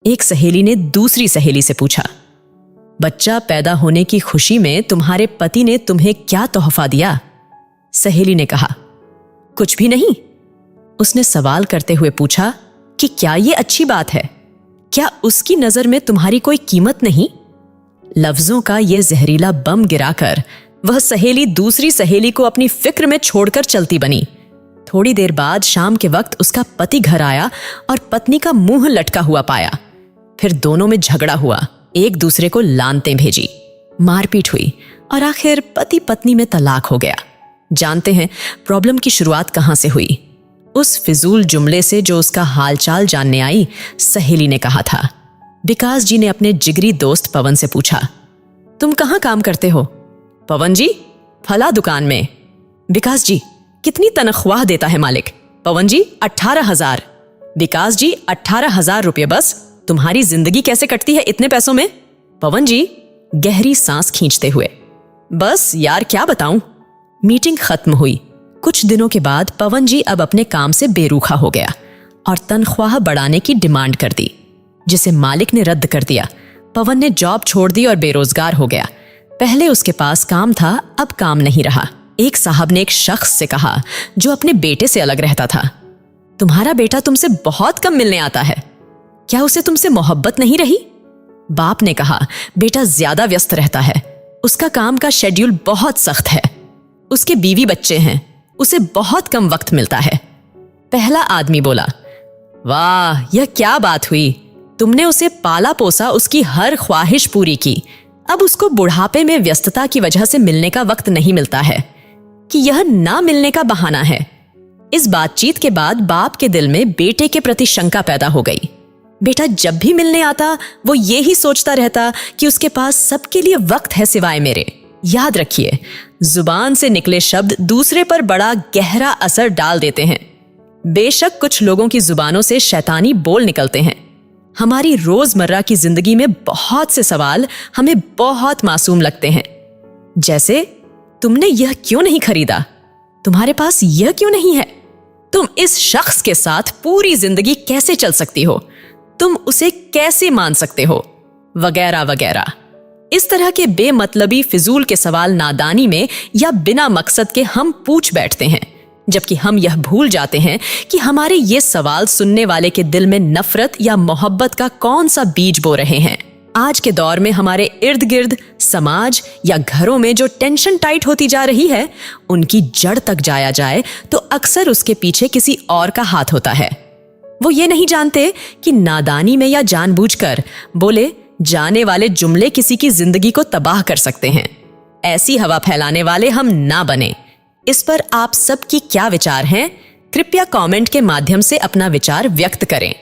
एक सहेली ने दूसरी सहेली से पूछा, बच्चा पैदा होने की खुशी में तुम्हारे पति ने तुम्हें क्या तोहफा दिया? सहेली ने कहा, कुछ भी नहीं। उसने सवाल करते हुए पूछा कि क्या यह अच्छी बात है? क्या उसकी नजर में तुम्हारी कोई कीमत नहीं? लफ्जों का यह जहरीला बम गिराकर वह सहेली दूसरी सहेली को अपनी फिक्र में छोड़कर चलती बनी। थोड़ी देर बाद शाम के वक्त उसका पति घर आया और पत्नी का मुंह लटका हुआ पाया। फिर दोनों में झगड़ा हुआ, एक दूसरे को लानतें भेजी, मारपीट हुई और आखिर पति पत्नी में तलाक हो गया। जानते हैं प्रॉब्लम की शुरुआत कहां से हुई? उस फिजूल जुमले से जो उसका हालचाल जानने आई सहेली ने कहा था। विकास जी ने अपने जिगरी दोस्त पवन से पूछा, तुम कहां काम करते हो? पवन जी, फला दुकान में। विकास जी, कितनी तनख्वाह देता है मालिक? पवन जी, 18,000। विकास जी, 18,000 रुपये बस? तुम्हारी जिंदगी कैसे कटती है इतने पैसों में? पवन जी, गहरी सांस खींचते हुए, बस यार क्या बताऊं। मीटिंग खत्म हुई। कुछ दिनों के बाद पवन जी अब अपने काम से बेरूखा हो गया और तनख्वाह बढ़ाने की डिमांड कर दी, जिसे मालिक ने रद्द कर दिया। पवन ने जॉब छोड़ दी और बेरोजगार हो गया। पहले उसके पास काम था, अब काम नहीं रहा। एक साहब ने एक शख्स से कहा जो अपने बेटे से अलग रहता था, तुम्हारा बेटा तुमसे बहुत कम मिलने आता है, क्या उसे तुमसे मोहब्बत नहीं रही? बाप ने कहा, बेटा ज्यादा व्यस्त रहता है, उसका काम का शेड्यूल बहुत सख्त है, उसके बीवी बच्चे हैं, उसे बहुत कम वक्त मिलता है। पहला आदमी बोला, वाह यह क्या बात हुई, तुमने उसे पाला पोसा, उसकी हर ख्वाहिश पूरी की, अब उसको बुढ़ापे में व्यस्तता की वजह से मिलने का वक्त नहीं मिलता है कि यह ना मिलने का बहाना है। इस बातचीत के बाद बाप के दिल में बेटे के प्रति शंका पैदा हो गई। बेटा जब भी मिलने आता वो ये ही सोचता रहता कि उसके पास सबके लिए वक्त है सिवाय मेरे। याद रखिए, जुबान से निकले शब्द दूसरे पर बड़ा गहरा असर डाल देते हैं। बेशक कुछ लोगों की जुबानों से शैतानी बोल निकलते हैं। हमारी रोजमर्रा की जिंदगी में बहुत से सवाल हमें बहुत मासूम लगते हैं, जैसे तुमने यह क्यों नहीं खरीदा? तुम्हारे पास यह क्यों नहीं है? तुम इस शख्स के साथ पूरी जिंदगी कैसे चल सकती हो? तुम उसे कैसे मान सकते हो? वगैरह वगैरह। इस तरह के बेमतलबी फिजूल के सवाल नादानी में या बिना मकसद के हम पूछ बैठते हैं, जबकि हम यह भूल जाते हैं कि हमारे ये सवाल सुनने वाले के दिल में नफरत या मोहब्बत का कौन सा बीज बो रहे हैं। आज के दौर में हमारे इर्द गिर्द समाज या घरों में जो टेंशन टाइट होती जा रही है, उनकी जड़ तक जाया जाए तो अक्सर उसके पीछे किसी और का हाथ होता है। वो ये नहीं जानते कि नादानी में या जानबूझकर बोले जाने वाले जुमले किसी की जिंदगी को तबाह कर सकते हैं। ऐसी हवा फैलाने वाले हम ना बने। इस पर आप सबकी क्या विचार हैं? कृपया कमेंट के माध्यम से अपना विचार व्यक्त करें।